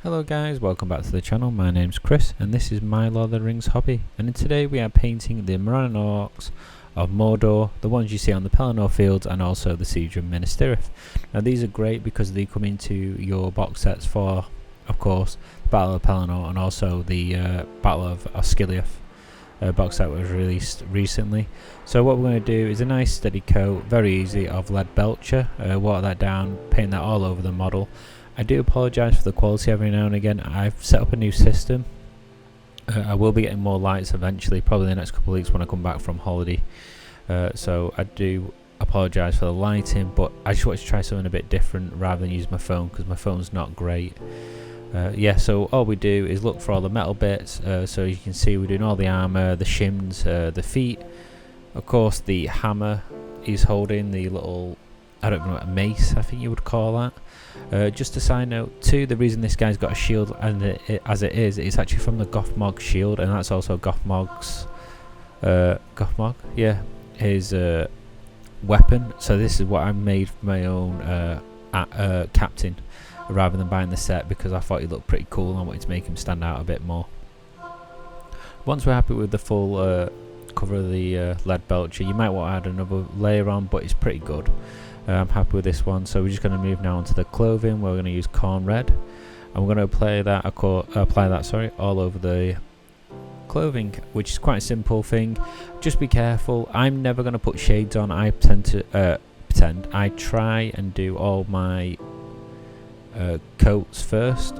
Hello guys, welcome back to the channel. My name's Chris and this is my Lord of the Rings hobby, and today we are painting the Morannon Orcs of Mordor, the ones you see on the Pelennor fields and also the Siege of Minas Tirith. Now these are great because they come into your box sets for, of course, the Battle of Pelennor and also the Battle of Osgiliath box set was released recently. So what we're going to do is a nice steady coat, very easy, of lead belcher, water that down, paint that all over the model. I do apologise for the quality every now and again. I've set up a new system. I will be getting more lights eventually, probably in the next couple of weeks when I come back from holiday. So I do apologise for the lighting, but I just wanted to try something a bit different rather than use my phone because my phone's not great. Yeah, so all we do is look for all the metal bits. So you can see we're doing all the armour, the shims, the feet. Of course, the hammer is holding the little, I don't know, a mace, I think you would call that. Just a side note too, the reason this guy's got a shield and as it is, it's actually from the Gothmog shield, and that's also Gothmog's his weapon. So this is what I made for my own captain rather than buying the set, because I thought he looked pretty cool and I wanted to make him stand out a bit more. Once we're happy with the full cover of the lead belcher, you might want to add another layer on, but it's pretty good. I'm happy with this one, so we're just going to move now onto the clothing. We're going to use corn red, and we're going to apply that all over the clothing, which is quite a simple thing. Just be careful. I'm never going to put shades on. I I try and do all my coats first,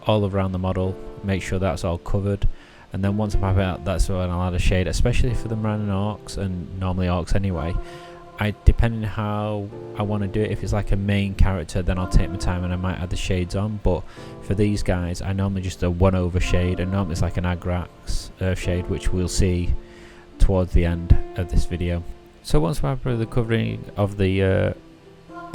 all around the model. Make sure that's all covered, and then once I'm happy with that, that's when I'll add a shade, especially for the Morannon Orcs and normally Orcs anyway. Depending how I want to do it, if it's like a main character, then I'll take my time and I might add the shades on. But for these guys, I normally just a 1/over shade, and normally it's like an Agrax earth shade, which we'll see towards the end of this video. So once we're happy with the covering of the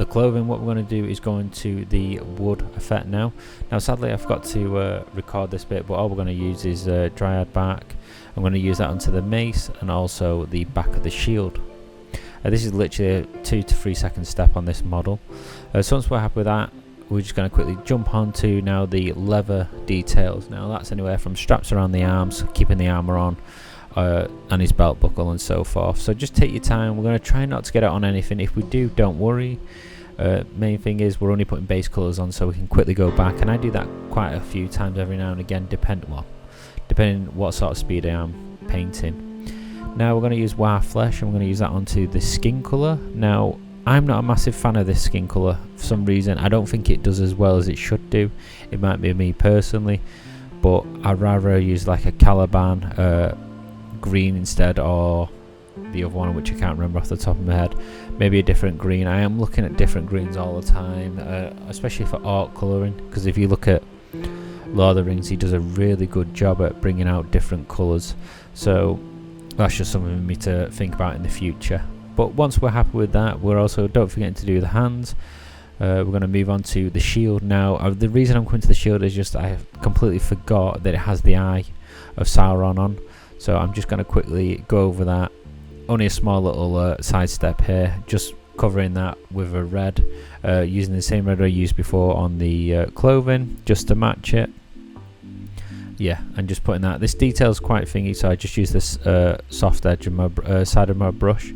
clothing, what we're going to do is go into the wood effect now. Now sadly I forgot to record this bit, but all we're going to use is dryad bark. I'm going to use that onto the mace and also the back of the shield. This is literally a 2 to 3 second step on this model. So once we're happy with that, we're just going to quickly jump on to now the leather details. Now that's anywhere from straps around the arms, keeping the armour on, and his belt buckle and so forth. So just take your time. We're going to try not to get it on anything. If we do, don't worry. Main thing is we're only putting base colours on, so we can quickly go back, and I do that quite a few times every now and again, depending what sort of speed I am painting. Now we're going to use wire flesh, and we're going to use that onto the skin colour. Now I'm not a massive fan of this skin colour for some reason. I don't think it does as well as it should do. It might be me personally, but I'd rather use like a Caliban green instead, or the other one which I can't remember off the top of my head. Maybe a different green. I am looking at different greens all the time, especially for orc colouring, because if you look at Lord of the Rings, he does a really good job at bringing out different colours. So that's just something for me to think about in the future. But once we're happy with that, we're also don't forget to do the hands. We're going to move on to the shield now. The reason I'm coming to the shield is just I completely forgot that it has the eye of Sauron on, so I'm just going to quickly go over that. Only a small little side step here, just covering that with a red, using the same red I used before on the clothing, just to match it. Yeah, and just putting that. This detail's quite thingy, so I just use this soft edge of my side of my brush,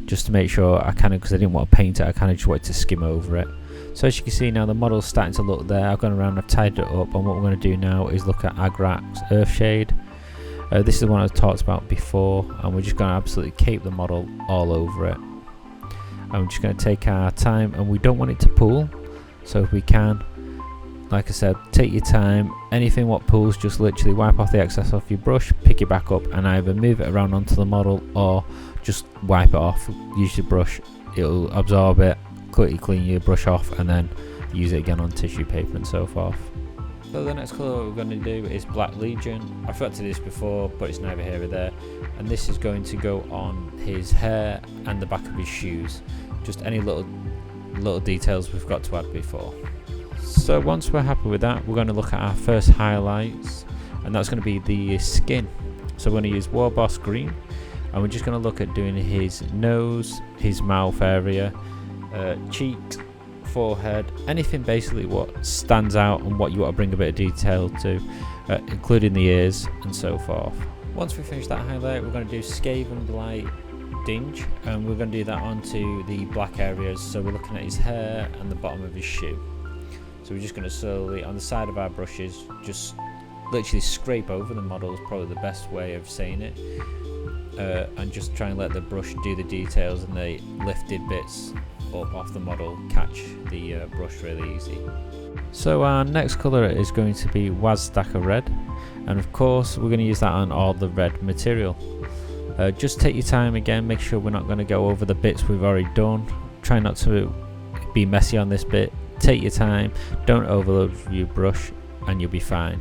just to make sure I kind of, because I didn't want to paint it, I kind of just wanted to skim over it. So as you can see now, the model's starting to look there. I've gone around, I've tied it up, and what we're going to do now is look at Agrax Earthshade. This is the one I talked about before, and we're just going to absolutely cape the model all over it. And we're just going to take our time, and we don't want it to pool, so if we can, like I said, take your time. Anything what pulls, just literally wipe off the excess off your brush, pick it back up, and either move it around onto the model or just wipe it off. Use your brush, it'll absorb it, quickly clean your brush off, and then use it again on tissue paper and so forth. So the next colour we're going to do is Black Legion. I forgot to do this before, but it's neither here or there. And this is going to go on his hair and the back of his shoes. Just any little details we've got to add before. So once we're happy with that, we're going to look at our first highlights, and that's going to be the skin. So we're going to use Warboss Green, and we're just going to look at doing his nose, his mouth area, cheek, forehead, anything basically what stands out and what you want to bring a bit of detail to, including the ears and so forth. Once we finish that highlight, we're going to do Skaven Blight Dinge, and we're going to do that onto the black areas. So we're looking at his hair and the bottom of his shoe. So we're just going to slowly, on the side of our brushes, just literally scrape over the model is probably the best way of saying it, and just try and let the brush do the details, and the lifted bits up off the model catch the brush really easy. So our next colour is going to be Wazdacker Red, and of course we're going to use that on all the red material. Just take your time again, make sure we're not going to go over the bits we've already done. Try not to be messy on this bit. Take your time, don't overload your brush, and you'll be fine.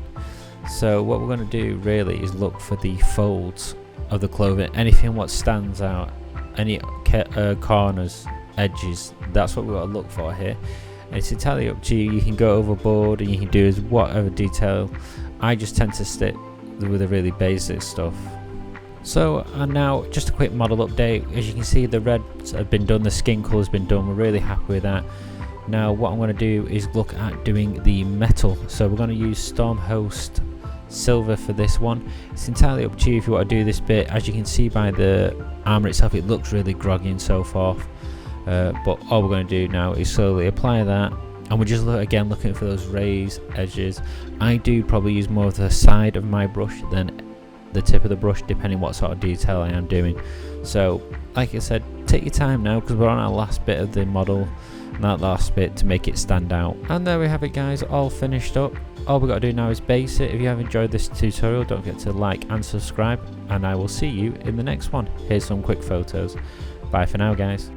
So what we're going to do really is look for the folds of the clothing, anything what stands out, any corners, edges. That's what we got to look for here. And it's entirely up to you. You can go overboard and you can do as whatever detail. I just tend to stick with the really basic stuff. So and now just a quick model update. As you can see, the reds have been done, the skin colour has been done. We're really happy with that. Now what I'm going to do is look at doing the metal. So we're going to use Stormhost Silver for this one. It's entirely up to you if you want to do this bit. As you can see by the armour itself, it looks really groggy and so forth. But all we're going to do now is slowly apply that, and we're just looking for those raised edges. I do probably use more of the side of my brush than the tip of the brush, depending what sort of detail I am doing. So like I said, take your time now, because we're on our last bit of the model, and that last bit to make it stand out. And there we have it guys, all finished up. All we've got to do now is base it. If you have enjoyed this tutorial, don't forget to like and subscribe, and I will see you in the next one. Here's some quick photos. Bye for now guys.